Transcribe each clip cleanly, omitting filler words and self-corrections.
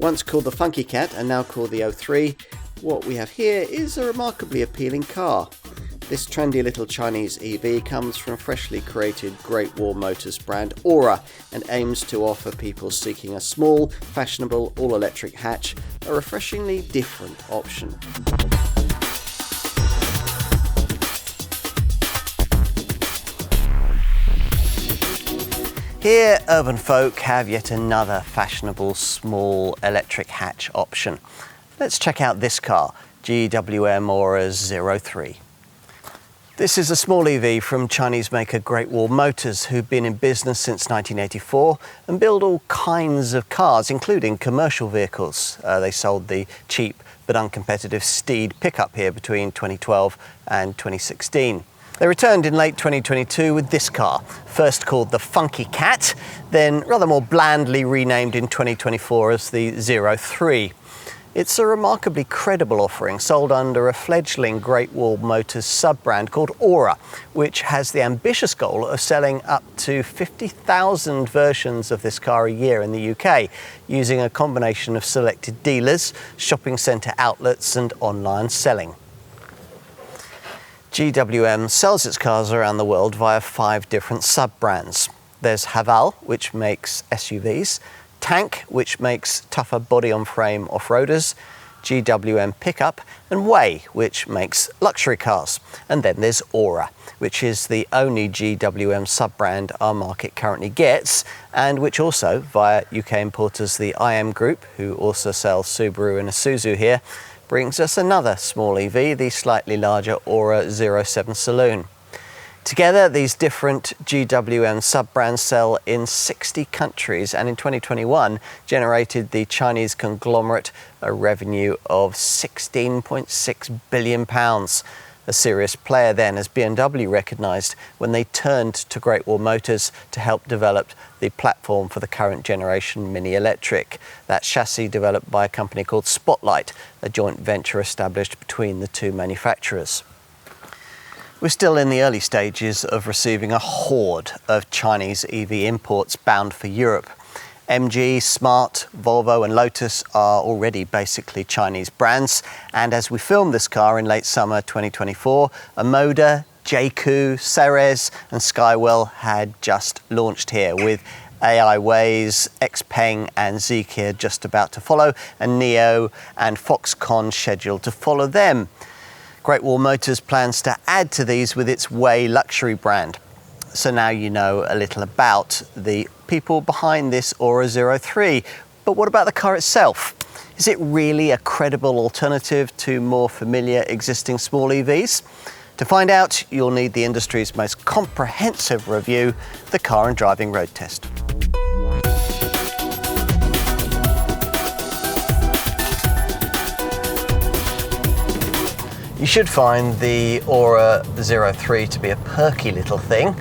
Once called the Funky Cat and now called the O3, what we have here is a remarkably appealing car. This trendy little Chinese EV comes from freshly created Great Wall Motors brand ORA and aims to offer people seeking a small, fashionable, all-electric hatch a refreshingly different option. Here, urban folk have yet another fashionable small electric hatch option. Let's check out this car, GWM ORA 03. This is a small EV from Chinese maker Great Wall Motors, who've been in business since 1984 and build all kinds of cars, including commercial vehicles. They sold the cheap but uncompetitive Steed pickup here between 2012 and 2016. They returned in late 2022 with this car, first called the Funky Cat, then rather more blandly renamed in 2024 as the 03. It's a remarkably credible offering sold under a fledgling Great Wall Motors sub-brand called ORA, which has the ambitious goal of selling up to 50,000 versions of this car a year in the UK, using a combination of selected dealers, shopping centre outlets and online selling. GWM sells its cars around the world via 5 different sub-brands. There's Haval, which makes SUVs, Tank, which makes tougher body-on-frame off-roaders, GWM Pickup, and Way, which makes luxury cars. And then there's ORA, which is the only GWM sub-brand our market currently gets, and which also, via UK importers the IM Group, who also sells Subaru and Isuzu here, brings us another small EV, the slightly larger ORA 07 Saloon. Together, these different GWM sub-brands sell in 60 countries and in 2021 generated the Chinese conglomerate a revenue of £16.6 billion. A serious player then, as BMW recognised when they turned to Great Wall Motors to help develop the platform for the current generation Mini Electric. That chassis developed by a company called Spotlight, a joint venture established between the two manufacturers. We're still in the early stages of receiving a horde of Chinese EV imports bound for Europe. MG, Smart, Volvo and Lotus are already basically Chinese brands, and as we film this car in late summer 2024, Omoda, JQ, Ceres and Skywell had just launched here, with AI Ways, XPeng and Zeekr just about to follow, and NIO and Foxconn scheduled to follow them. Great Wall Motors plans to add to these with its Way luxury brand. So now you know a little about the people behind this ORA 03. But what about the car itself? Is it really a credible alternative to more familiar existing small EVs? To find out, you'll need the industry's most comprehensive review, the Car and Driving Road Test. You should find the ORA 03 to be a perky little thing.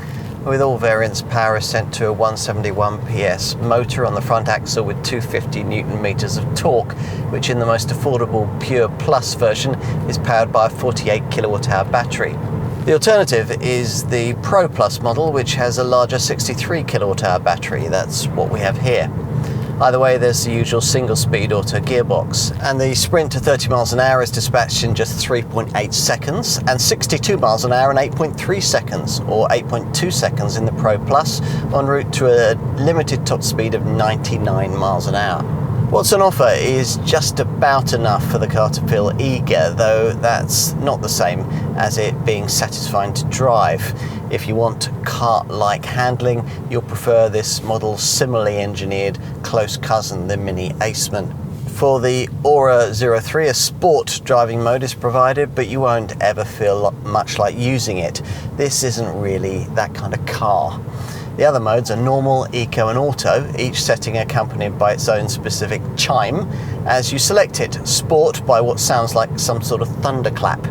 With all variants, power is sent to a 171 PS motor on the front axle with 250 Newton meters of torque, which in the most affordable Pure Plus version is powered by a 48 kilowatt hour battery. The alternative is the Pro Plus model, which has a larger 63 kilowatt hour battery. That's what we have here. Either way, there's the usual single-speed auto gearbox, and the sprint to 30 miles an hour is dispatched in just 3.8 seconds, and 62 miles an hour in 8.3 seconds, or 8.2 seconds in the Pro Plus, en route to a limited top speed of 99 miles an hour. What's on offer is just about enough for the car to feel eager, though that's not the same as it being satisfying to drive. If you want kart-like handling, you'll prefer this model's similarly engineered close cousin, the Mini Aceman. For the ORA 03, a sport driving mode is provided, but you won't ever feel much like using it. This isn't really that kind of car. The other modes are normal, eco and auto, each setting accompanied by its own specific chime as you select it. Sport by what sounds like some sort of thunderclap.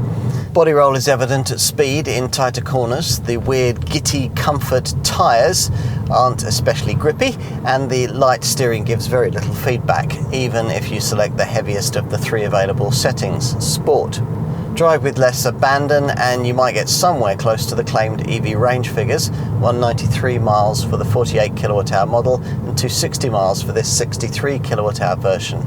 Body roll is evident at speed in tighter corners. The weird Gitty Comfort tyres aren't especially grippy, and the light steering gives very little feedback, even if you select the heaviest of the 3 available settings, Sport. Drive with less abandon and you might get somewhere close to the claimed EV range figures, 193 miles for the 48 kilowatt hour model and 260 miles for this 63 kilowatt hour version.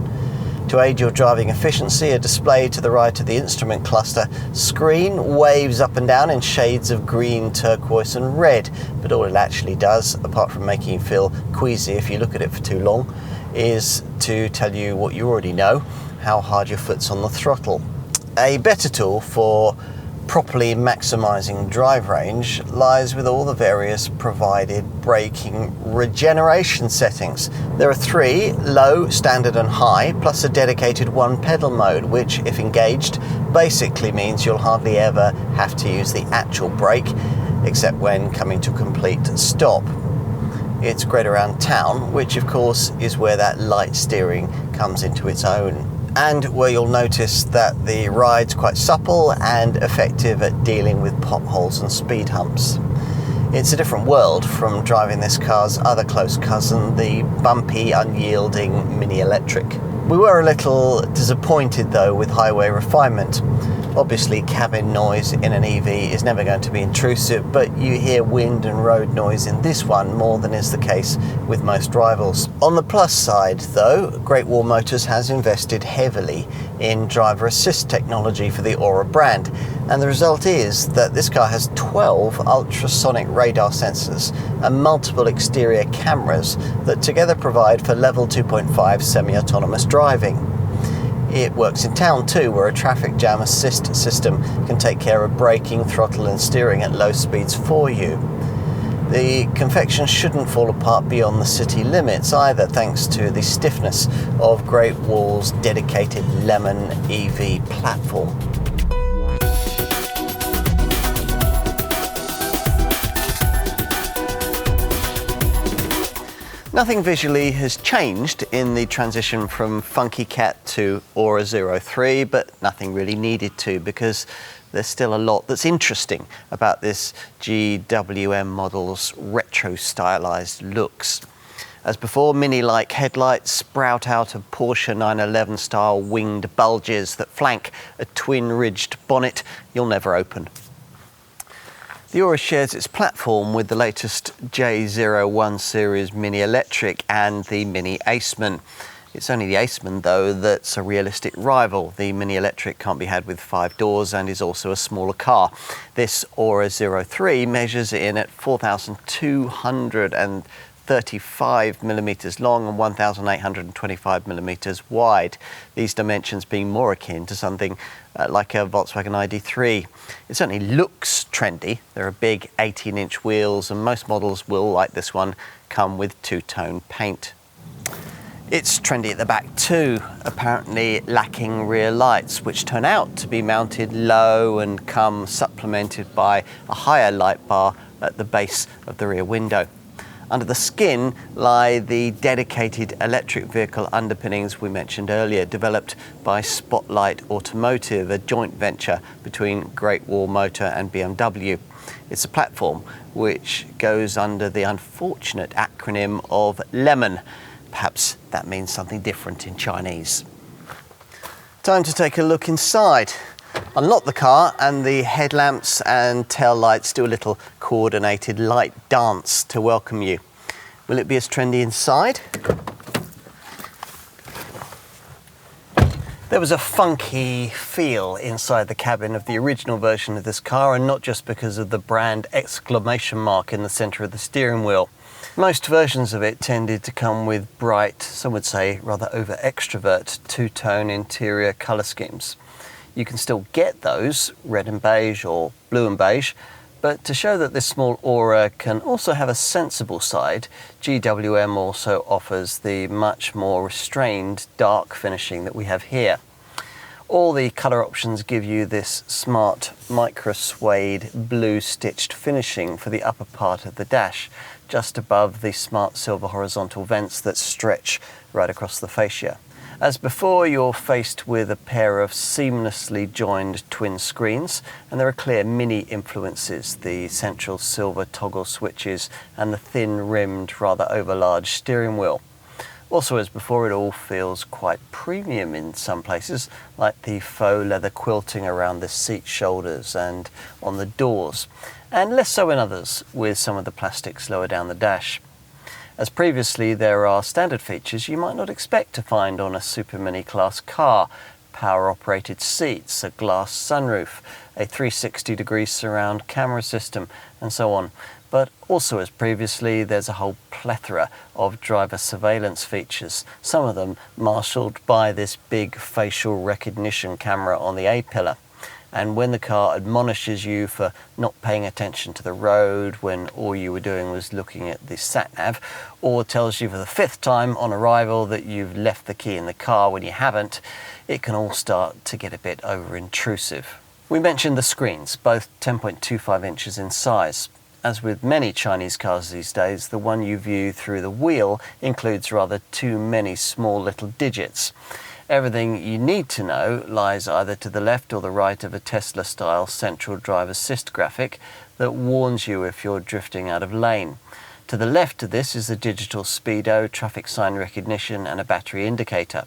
To aid your driving efficiency, a display to the right of the instrument cluster screen waves up and down in shades of green, turquoise and red, but all it actually does, apart from making you feel queasy if you look at it for too long, is to tell you what you already know, how hard your foot's on the throttle. A better tool for properly maximising drive range lies with all the various provided braking regeneration settings. There are 3, low, standard and high, plus a dedicated one pedal mode, which, if engaged, basically means you'll hardly ever have to use the actual brake, except when coming to a complete stop. It's great around town, which of course is where that light steering comes into its own, and where you'll notice that the ride's quite supple and effective at dealing with potholes and speed humps. It's a different world from driving this car's other close cousin, the bumpy, unyielding Mini Electric. We were a little disappointed though with highway refinement. Obviously cabin noise in an EV is never going to be intrusive, but you hear wind and road noise in this one more than is the case with most rivals. On the plus side though, Great Wall Motors has invested heavily in driver assist technology for the ORA brand, and the result is that this car has 12 ultrasonic radar sensors and multiple exterior cameras that together provide for level 2.5 semi-autonomous driving. It works in town too, where a traffic jam assist system can take care of braking, throttle and steering at low speeds for you. The confection shouldn't fall apart beyond the city limits either, thanks to the stiffness of Great Wall's dedicated Lemon EV platform. Nothing visually has changed in the transition from Funky Cat to Aura 03, but nothing really needed to, because there's still a lot that's interesting about this GWM model's retro-stylized looks. As before, Mini-like headlights sprout out of Porsche 911 style winged bulges that flank a twin-ridged bonnet you'll never open. The Aura shares its platform with the latest J01 series Mini Electric and the Mini Aceman. It's only the Aceman though that's a realistic rival. The Mini Electric can't be had with 5 doors and is also a smaller car. This Aura 03 measures in at 4,235 millimeters long and 1,825 millimeters wide. These dimensions being more akin to something like a Volkswagen ID3. It certainly looks trendy. There are big 18-inch wheels and most models will, like this one, come with two-tone paint. It's trendy at the back too, apparently lacking rear lights, which turn out to be mounted low and come supplemented by a higher light bar at the base of the rear window. Under the skin lie the dedicated electric vehicle underpinnings we mentioned earlier, developed by Spotlight Automotive, a joint venture between Great Wall Motor and BMW. It's a platform which goes under the unfortunate acronym of Lemon. Perhaps that means something different in Chinese. Time to take a look inside. Unlock the car and the headlamps and tail lights do a little coordinated light dance to welcome you. Will it be as trendy inside? There was a funky feel inside the cabin of the original version of this car, and not just because of the brand exclamation mark in the centre of the steering wheel. Most versions of it tended to come with bright, some would say rather over-extrovert, two-tone interior colour schemes. You can still get those, red and beige or blue and beige, but to show that this small Aura can also have a sensible side, GWM also offers the much more restrained dark finishing that we have here. All the colour options give you this smart micro-suede blue stitched finishing for the upper part of the dash, just above the smart silver horizontal vents that stretch right across the fascia. As before, you're faced with a pair of seamlessly joined twin screens, and there are clear Mini influences, the central silver toggle switches and the thin-rimmed, rather overlarge steering wheel. Also, as before, it all feels quite premium in some places, like the faux leather quilting around the seat shoulders and on the doors, and less so in others, with some of the plastics lower down the dash. As previously, there are standard features you might not expect to find on a Super Mini class car: power-operated seats, a glass sunroof, a 360-degree surround camera system, and so on. But also, as previously, there's a whole plethora of driver surveillance features, some of them marshalled by this big facial recognition camera on the A-pillar. And when the car admonishes you for not paying attention to the road when all you were doing was looking at the sat-nav, or tells you for the 5th time on arrival that you've left the key in the car when you haven't, it can all start to get a bit over-intrusive. We mentioned the screens, both 10.25 inches in size. As with many Chinese cars these days, the one you view through the wheel includes rather too many small little digits. Everything you need to know lies either to the left or the right of a Tesla-style central drive assist graphic that warns you if you're drifting out of lane. To the left of this is the digital speedo, traffic sign recognition, and a battery indicator.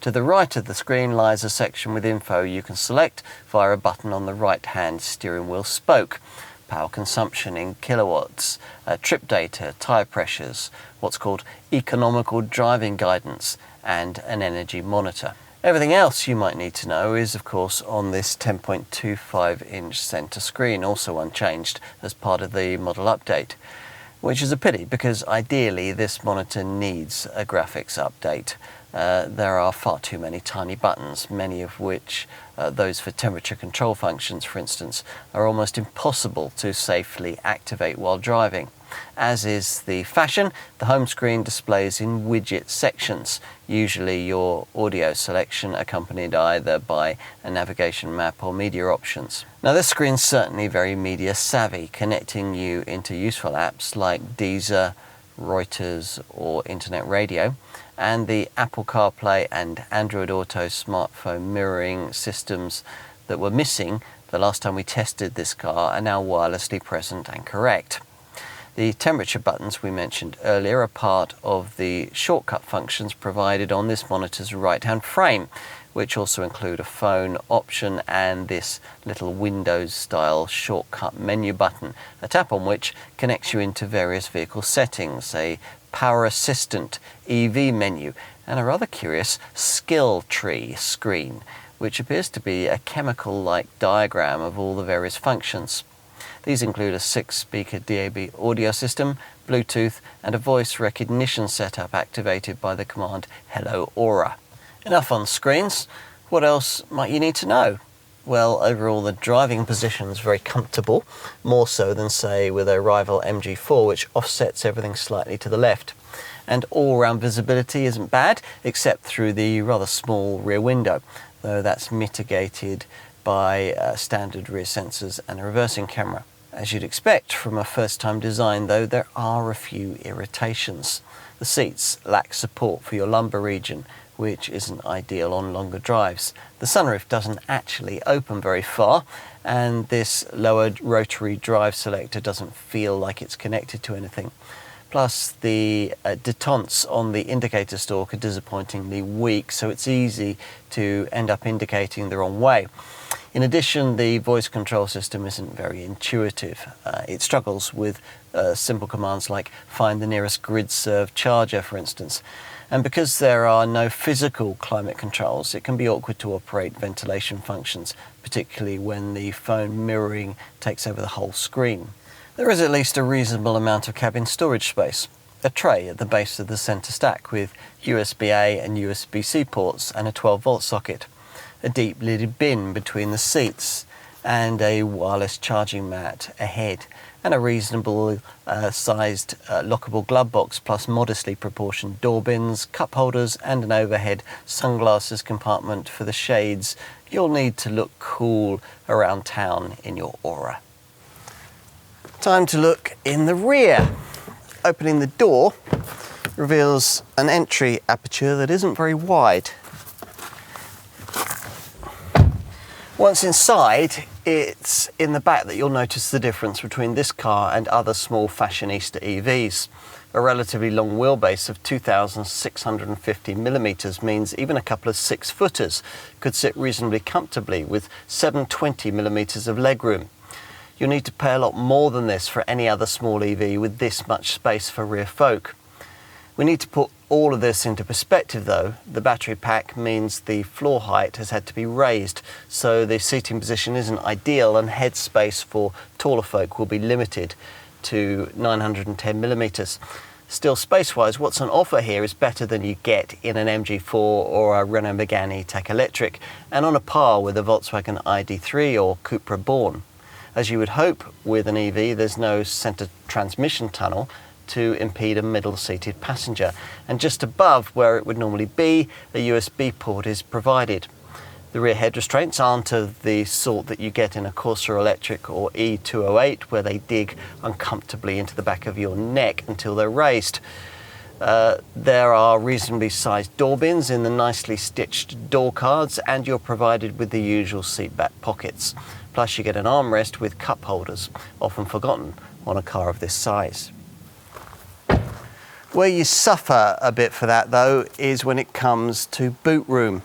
To the right of the screen lies a section with info you can select via a button on the right-hand steering wheel spoke: power consumption in kilowatts, trip data, tyre pressures, what's called economical driving guidance, and an energy monitor. Everything else you might need to know is, of course, on this 10.25-inch centre screen, also unchanged as part of the model update, which is a pity because ideally this monitor needs a graphics update. There are far too many tiny buttons, many of which, those for temperature control functions for instance, are almost impossible to safely activate while driving. As is the fashion, the home screen displays in widget sections, usually your audio selection accompanied either by a navigation map or media options. Now this screen's certainly very media savvy, connecting you into useful apps like Deezer, Reuters or internet radio, and the Apple CarPlay and Android Auto smartphone mirroring systems that were missing the last time we tested this car are now wirelessly present and correct. The temperature buttons we mentioned earlier are part of the shortcut functions provided on this monitor's right-hand frame, which also include a phone option and this little Windows-style shortcut menu button, a tap on which connects you into various vehicle settings, a power assistant EV menu, and a rather curious skill tree screen, which appears to be a chemical-like diagram of all the various functions. These include a 6-speaker DAB audio system, Bluetooth, and a voice recognition setup activated by the command "Hello Aura." Enough on screens. What else might you need to know? Well, overall the driving position is very comfortable, more so than say with a rival MG4, which offsets everything slightly to the left. And all-round visibility isn't bad, except through the rather small rear window, though that's mitigated by standard rear sensors and a reversing camera. As you'd expect from a first-time design though, there are a few irritations. The seats lack support for your lumbar region, which isn't ideal on longer drives. The sunroof doesn't actually open very far, and this lower rotary drive selector doesn't feel like it's connected to anything. Plus, the detents on the indicator stalk are disappointingly weak, so it's easy to end up indicating the wrong way. In addition, the voice control system isn't very intuitive. It struggles with simple commands like find the nearest grid-served charger, for instance. And because there are no physical climate controls, it can be awkward to operate ventilation functions, particularly when the phone mirroring takes over the whole screen. There is at least a reasonable amount of cabin storage space. A tray at the base of the centre stack with USB-A and USB-C ports and a 12-volt socket. A deep-lidded bin between the seats and a wireless charging mat ahead, and a reasonable sized lockable glove box plus modestly proportioned door bins, cup holders and an overhead sunglasses compartment for the shades you'll need to look cool around town in your Aura. Time to look in the rear. Opening the door reveals an entry aperture that isn't very wide. Once inside, It's in the back that you'll notice the difference between this car and other small fashionista EVs. A relatively long wheelbase of 2,650 millimetres means even a couple of 6-footers could sit reasonably comfortably with 720 millimetres of legroom. You'll need to pay a lot more than this for any other small EV with this much space for rear folk. We need to put all of this into perspective though. The battery pack means the floor height has had to be raised, so the seating position isn't ideal and head space for taller folk will be limited to 910 millimetres. Still, space-wise, what's on offer here is better than you get in an MG4 or a Renault Megane E-Tech Electric, and on a par with a Volkswagen ID3 or Cupra Born. As you would hope with an EV, there's no centre transmission tunnel to impede a middle-seated passenger, and just above where it would normally be, a USB port is provided. The rear head restraints aren't of the sort that you get in a Corsa Electric or E208, where they dig uncomfortably into the back of your neck until they're raised. There are reasonably sized door bins in the nicely stitched door cards, and you're provided with the usual seat back pockets. Plus you get an armrest with cup holders, often forgotten on a car of this size. Where you suffer a bit for that though is when it comes to boot room.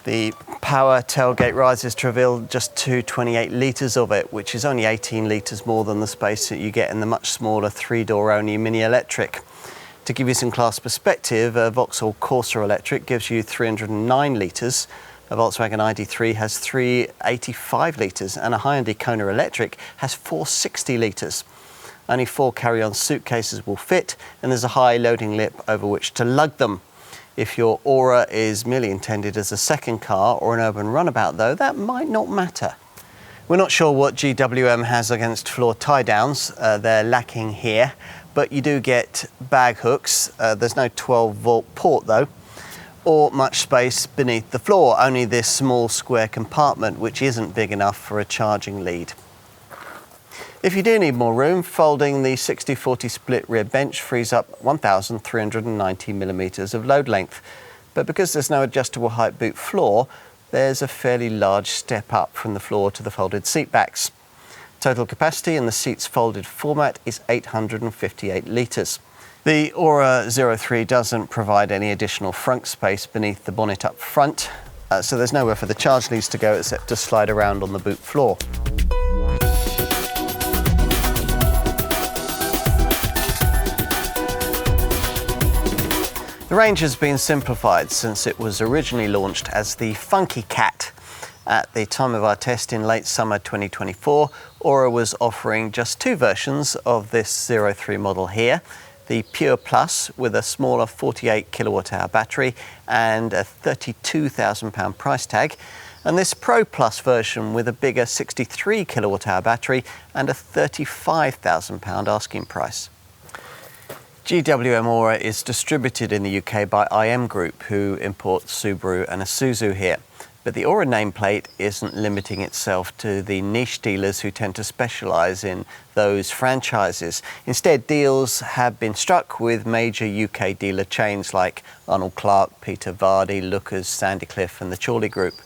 The power tailgate rises to reveal just 228 litres of it, which is only 18 litres more than the space that you get in the much smaller 3-door only Mini Electric. To give you some class perspective, a Vauxhall Corsa Electric gives you 309 litres, a Volkswagen ID3 has 385 litres, and a Hyundai Kona Electric has 460 litres. Only 4 carry-on suitcases will fit, and there's a high loading lip over which to lug them. If your Aura is merely intended as a second car or an urban runabout though, that might not matter. We're not sure what GWM has against floor tie-downs. They're lacking here, but you do get bag hooks. There's no 12-volt port though, or much space beneath the floor, only this small square compartment which isn't big enough for a charging lead. If you do need more room, folding the 60-40 split rear bench frees up 1,390 millimetres of load length. But because there's no adjustable height boot floor, there's a fairly large step up from the floor to the folded seat backs. Total capacity in the seats folded format is 858 litres. The Aura 03 doesn't provide any additional frunk space beneath the bonnet up front, so there's nowhere for the charge leads to go except to slide around on the boot floor. The range has been simplified since it was originally launched as the Funky Cat. At the time of our test in late summer 2024, Aura was offering just 2 versions of this 03 model here. The Pure Plus with a smaller 48 kilowatt-hour battery and a £32,000 price tag, and this Pro Plus version with a bigger 63 kilowatt-hour battery and a £35,000 asking price. GWM ORA is distributed in the UK by IM Group, who import Subaru and Isuzu here. But the Aura nameplate isn't limiting itself to the niche dealers who tend to specialise in those franchises. Instead, deals have been struck with major UK dealer chains like Arnold Clark, Peter Vardy, Lookers, Sandycliff and the Chorley Group.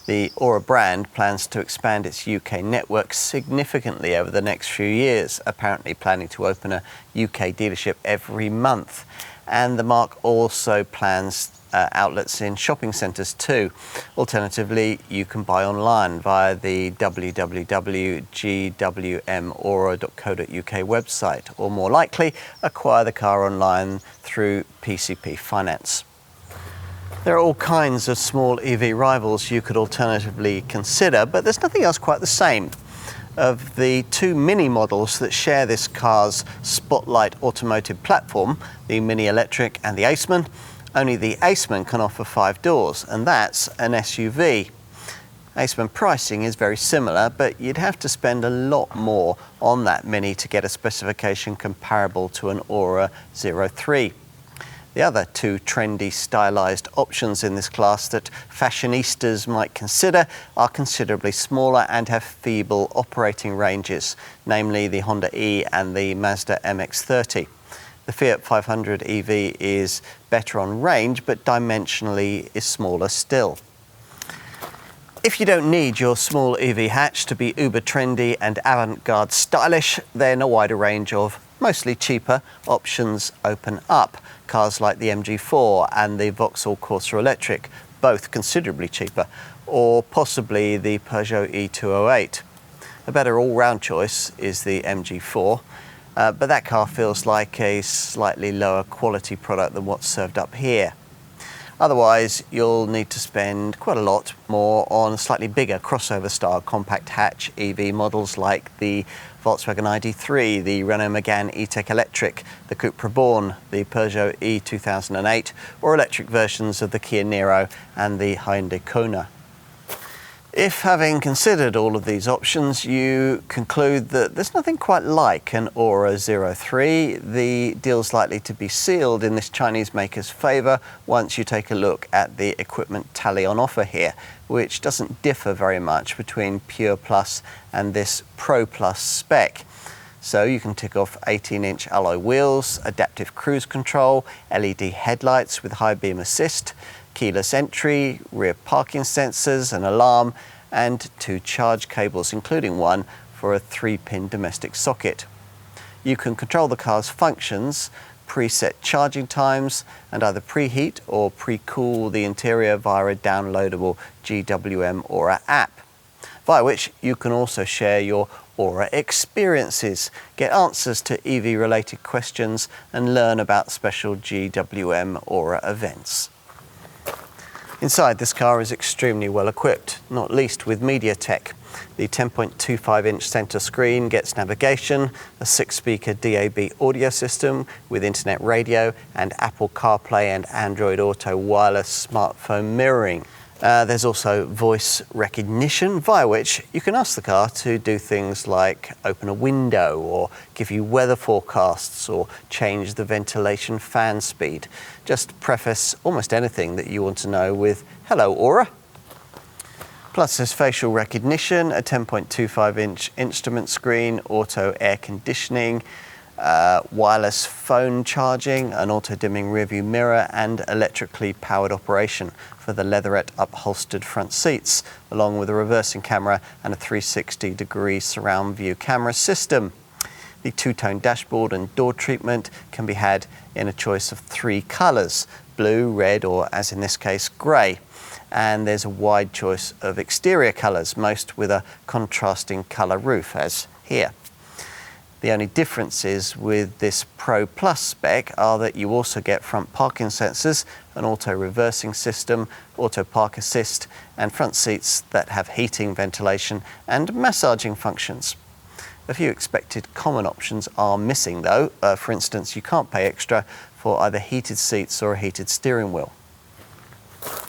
The Aura brand plans to expand its UK network significantly over the next few years, apparently planning to open a UK dealership every month. And the marque also plans outlets in shopping centres too. Alternatively, you can buy online via the www.gwmora.co.uk website, or more likely, acquire the car online through PCP Finance. There are all kinds of small EV rivals you could alternatively consider, but there's nothing else quite the same. Of the 2 Mini models that share this car's Spotlight automotive platform, the Mini Electric and the Aceman, only the Aceman can offer 5 doors, and that's an SUV. Aceman pricing is very similar, but you'd have to spend a lot more on that Mini to get a specification comparable to an Aura 03. The other 2 trendy stylised options in this class that fashionistas might consider are considerably smaller and have feeble operating ranges, namely the Honda E and the Mazda MX-30. The Fiat 500 EV is better on range, but dimensionally is smaller still. If you don't need your small EV hatch to be uber trendy and avant-garde stylish, then a wider range of mostly cheaper options open up. Cars like the MG4 and the Vauxhall Corsa Electric, both considerably cheaper, or possibly the Peugeot E208. A better all-round choice is the MG4, but that car feels like a slightly lower quality product than what's served up here. Otherwise, you'll need to spend quite a lot more on slightly bigger crossover style compact hatch EV models like the Volkswagen ID3, the Renault Megane E-Tech Electric, the Cupra Born, the Peugeot E2008, or electric versions of the Kia Niro and the Hyundai Kona. If, having considered all of these options, you conclude that there's nothing quite like an ORA 03, the deal's likely to be sealed in this Chinese maker's favour once you take a look at the equipment tally on offer here, which doesn't differ very much between Pure Plus and this Pro Plus spec. So you can tick off 18-inch alloy wheels, adaptive cruise control, LED headlights with high beam assist, keyless entry, rear parking sensors, an alarm, and 2 charge cables, including one for a 3-pin domestic socket. You can control the car's functions, preset charging times, and either preheat or pre-cool the interior via a downloadable GWM ORA app, via which you can also share your ORA experiences, get answers to EV-related questions, and learn about special GWM ORA events. Inside, this car is extremely well equipped, not least with media tech. The 10.25-inch centre screen gets navigation, a 6-speaker DAB audio system with internet radio and Apple CarPlay and Android Auto wireless smartphone mirroring. There's also voice recognition, via which you can ask the car to do things like open a window or give you weather forecasts or change the ventilation fan speed. Just preface almost anything that you want to know with "Hello, Aura." Plus there's facial recognition, a 10.25-inch instrument screen, auto air conditioning, wireless phone charging, an auto-dimming rearview mirror, and electrically powered operation for the leatherette upholstered front seats, along with a reversing camera and a 360-degree surround view camera system. The 2-tone dashboard and door treatment can be had in a choice of 3 colours: blue, red, or as in this case, grey. And there's a wide choice of exterior colours, most with a contrasting colour roof, as here. The only differences with this Pro Plus spec are that you also get front parking sensors, an auto reversing system, auto park assist, and front seats that have heating, ventilation, and massaging functions. A few expected common options are missing though. For instance, you can't pay extra for either heated seats or a heated steering wheel.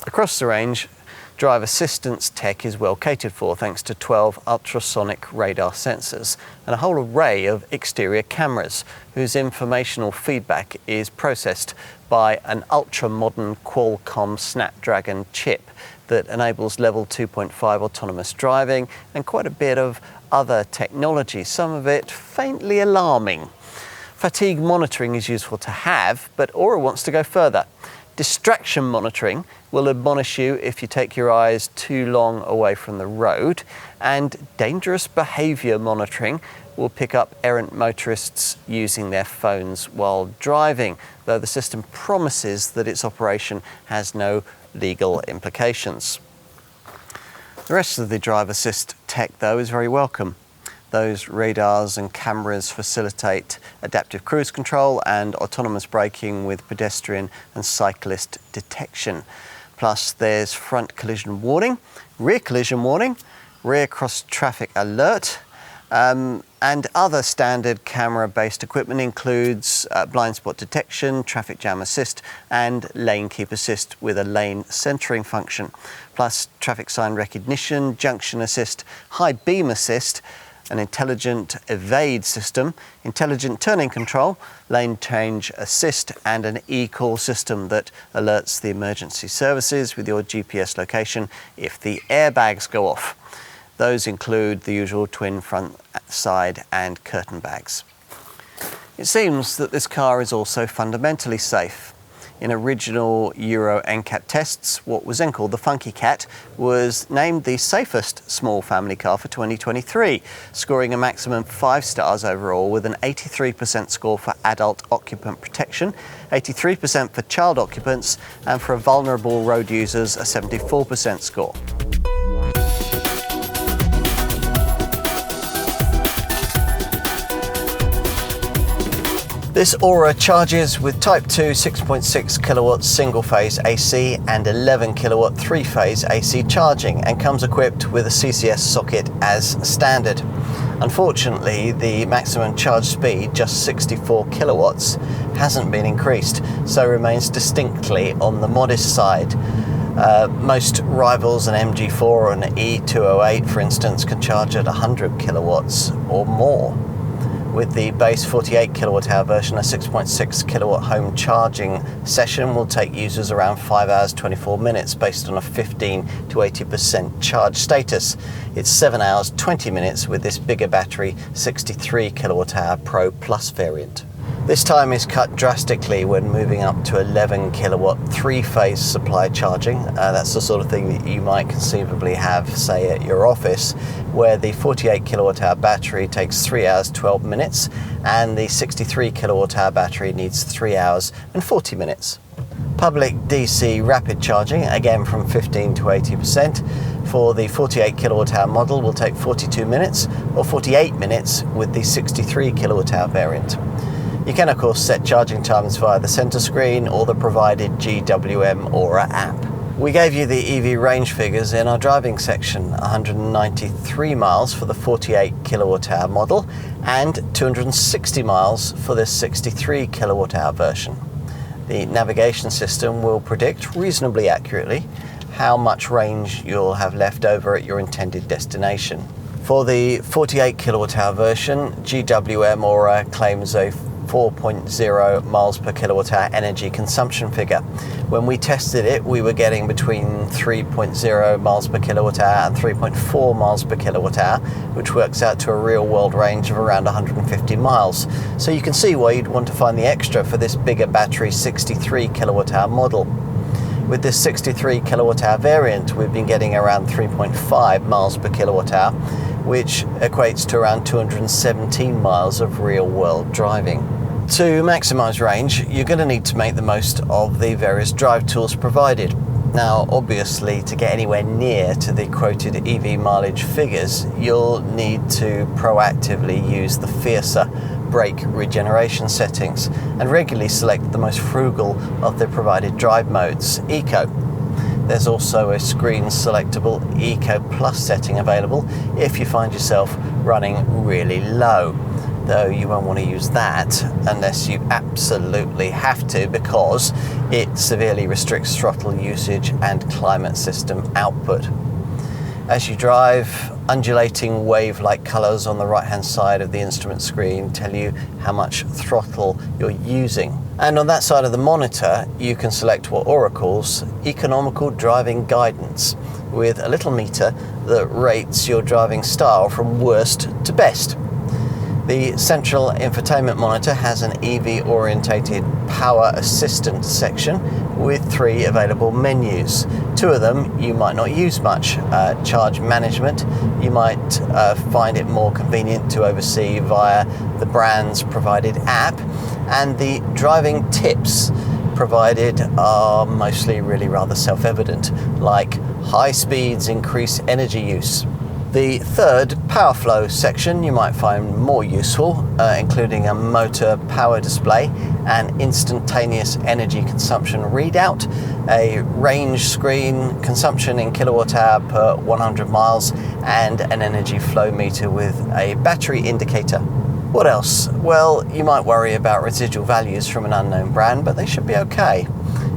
Across the range, drive assistance tech is well catered for thanks to 12 ultrasonic radar sensors and a whole array of exterior cameras whose informational feedback is processed by an ultra-modern Qualcomm Snapdragon chip that enables level 2.5 autonomous driving and quite a bit of other technology, some of it faintly alarming. Fatigue monitoring is useful to have, but Aura wants to go further. Distraction monitoring will admonish you if you take your eyes too long away from the road, and dangerous behaviour monitoring will pick up errant motorists using their phones while driving, though the system promises that its operation has no legal implications. The rest of the drive assist tech, though, is very welcome. Those radars and cameras facilitate adaptive cruise control and autonomous braking with pedestrian and cyclist detection. Plus there's front collision warning, rear cross traffic alert, and other standard camera-based equipment includes blind spot detection, traffic jam assist, and lane keep assist with a lane centering function. Plus traffic sign recognition, junction assist, high beam assist, an intelligent evade system, intelligent turning control, lane change assist, and an e-call system that alerts the emergency services with your GPS location if the airbags go off. Those include the usual twin front, side, and curtain bags. It seems that this car is also fundamentally safe. In original Euro NCAP tests, what was then called the Funky Cat was named the safest small family car for 2023, scoring a maximum 5 stars overall with an 83% score for adult occupant protection, 83% for child occupants, and for vulnerable road users, a 74% score. This ORA charges with Type 2 6.6 kilowatt single-phase AC and 11 kilowatt three-phase AC charging, and comes equipped with a CCS socket as standard. Unfortunately, the maximum charge speed, just 64 kilowatts, hasn't been increased, so remains distinctly on the modest side. Most rivals, an MG4 or an E208 for instance, can charge at 100 kilowatts or more. With the base 48 kilowatt hour version, a 6.6 kilowatt home charging session will take users around 5 hours 24 minutes based on a 15 to 80% charge status. It's 7 hours 20 minutes with this bigger battery 63 kilowatt hour Pro Plus variant. This time is cut drastically when moving up to 11 kilowatt three-phase supply charging. That's the sort of thing that you might conceivably have, say, at your office, where the 48 kilowatt hour battery takes 3 hours 12 minutes and the 63 kilowatt hour battery needs 3 hours and 40 minutes. Public DC rapid charging, again from 15 to 80%, for the 48 kilowatt hour model will take 42 minutes or 48 minutes with the 63 kilowatt hour variant. You can of course set charging times via the centre screen or the provided GWM ORA app. We gave you the EV range figures in our driving section: 193 miles for the 48 kilowatt hour model and 260 miles for the 63 kilowatt hour version. The navigation system will predict reasonably accurately how much range you'll have left over at your intended destination. For the 48 kilowatt hour version, GWM ORA claims a 4.0 miles per kilowatt hour energy consumption figure. When we tested it, we were getting between 3.0 miles per kilowatt hour and 3.4 miles per kilowatt hour, which works out to a real world range of around 150 miles. So you can see why you'd want to find the extra for this bigger battery 63 kilowatt hour model. With this 63 kilowatt hour variant, we've been getting around 3.5 miles per kilowatt hour, which equates to around 217 miles of real world driving. To maximise range, you're going to need to make the most of the various drive tools provided. Now, obviously, to get anywhere near to the quoted EV mileage figures, you'll need to proactively use the fiercer brake regeneration settings and regularly select the most frugal of the provided drive modes, Eco. There's also a screen selectable Eco Plus setting available if you find yourself running really low, though you won't want to use that unless you absolutely have to, because it severely restricts throttle usage and climate system output. As you drive, undulating wave-like colours on the right-hand side of the instrument screen tell you how much throttle you're using. And on that side of the monitor, you can select what ORA calls economical driving guidance, with a little meter that rates your driving style from worst to best. The central infotainment monitor has an EV-orientated power assistance section with 3 available menus. 2 of them you might not use much. Charge management, you might find it more convenient to oversee via the brand's provided app, and the driving tips provided are mostly really rather self-evident, like high speeds increase energy use. The third, power flow section, you might find more useful, including a motor power display, an instantaneous energy consumption readout, a range screen, consumption in kilowatt hour per 100 miles, and an energy flow meter with a battery indicator. What else? Well, you might worry about residual values from an unknown brand, but they should be okay.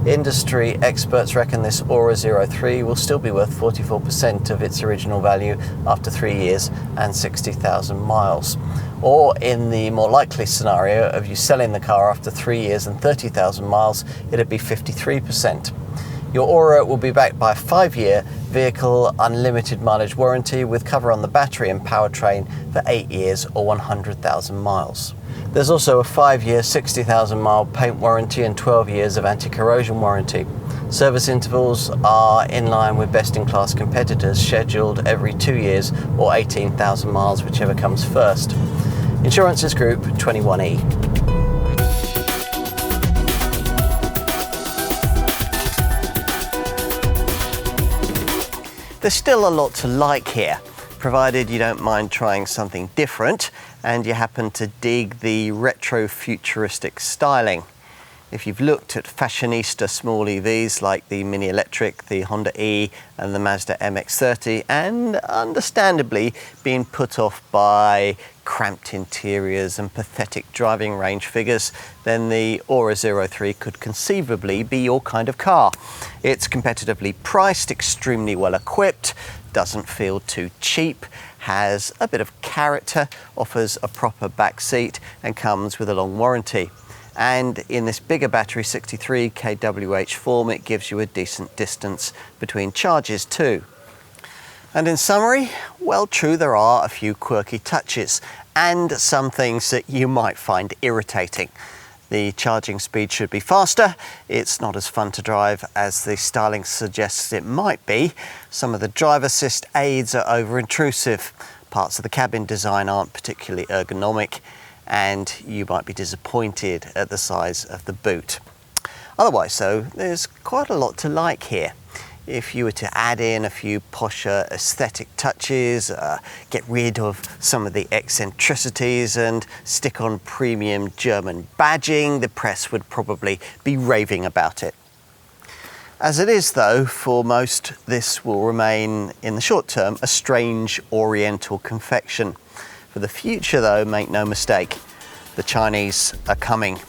Industry experts reckon this ORA 03 will still be worth 44% of its original value after 3 years and 60,000 miles. Or in the more likely scenario of you selling the car after 3 years and 30,000 miles, it'd be 53%. Your Aura will be backed by a 5-year vehicle unlimited mileage warranty with cover on the battery and powertrain for 8 years or 100,000 miles. There's also a 5-year 60,000 mile paint warranty and 12 years of anti-corrosion warranty. Service intervals are in line with best-in-class competitors, scheduled every 2 years or 18,000 miles, whichever comes first. Insurance is Group 21E. There's still a lot to like here, provided you don't mind trying something different and you happen to dig the retro-futuristic styling. If you've looked at fashionista small EVs like the Mini Electric, the Honda E and the Mazda MX-30 and understandably been put off by cramped interiors and pathetic driving range figures, then the Aura 03 could conceivably be your kind of car. It's competitively priced, extremely well equipped, doesn't feel too cheap, has a bit of character, offers a proper back seat and comes with a long warranty. And in this bigger battery 63 kWh form, it gives you a decent distance between charges too. And in summary, well, true, there are a few quirky touches and some things that you might find irritating. The charging speed should be faster. It's not as fun to drive as the styling suggests it might be. Some of the drive assist aids are over-intrusive. Parts of the cabin design aren't particularly ergonomic, and you might be disappointed at the size of the boot. Otherwise though, there's quite a lot to like here. If you were to add in a few posher aesthetic touches, get rid of some of the eccentricities and stick on premium German badging, the press would probably be raving about it. As it is though, for most this will remain in the short term a strange oriental confection. For the future though, make no mistake, the Chinese are coming.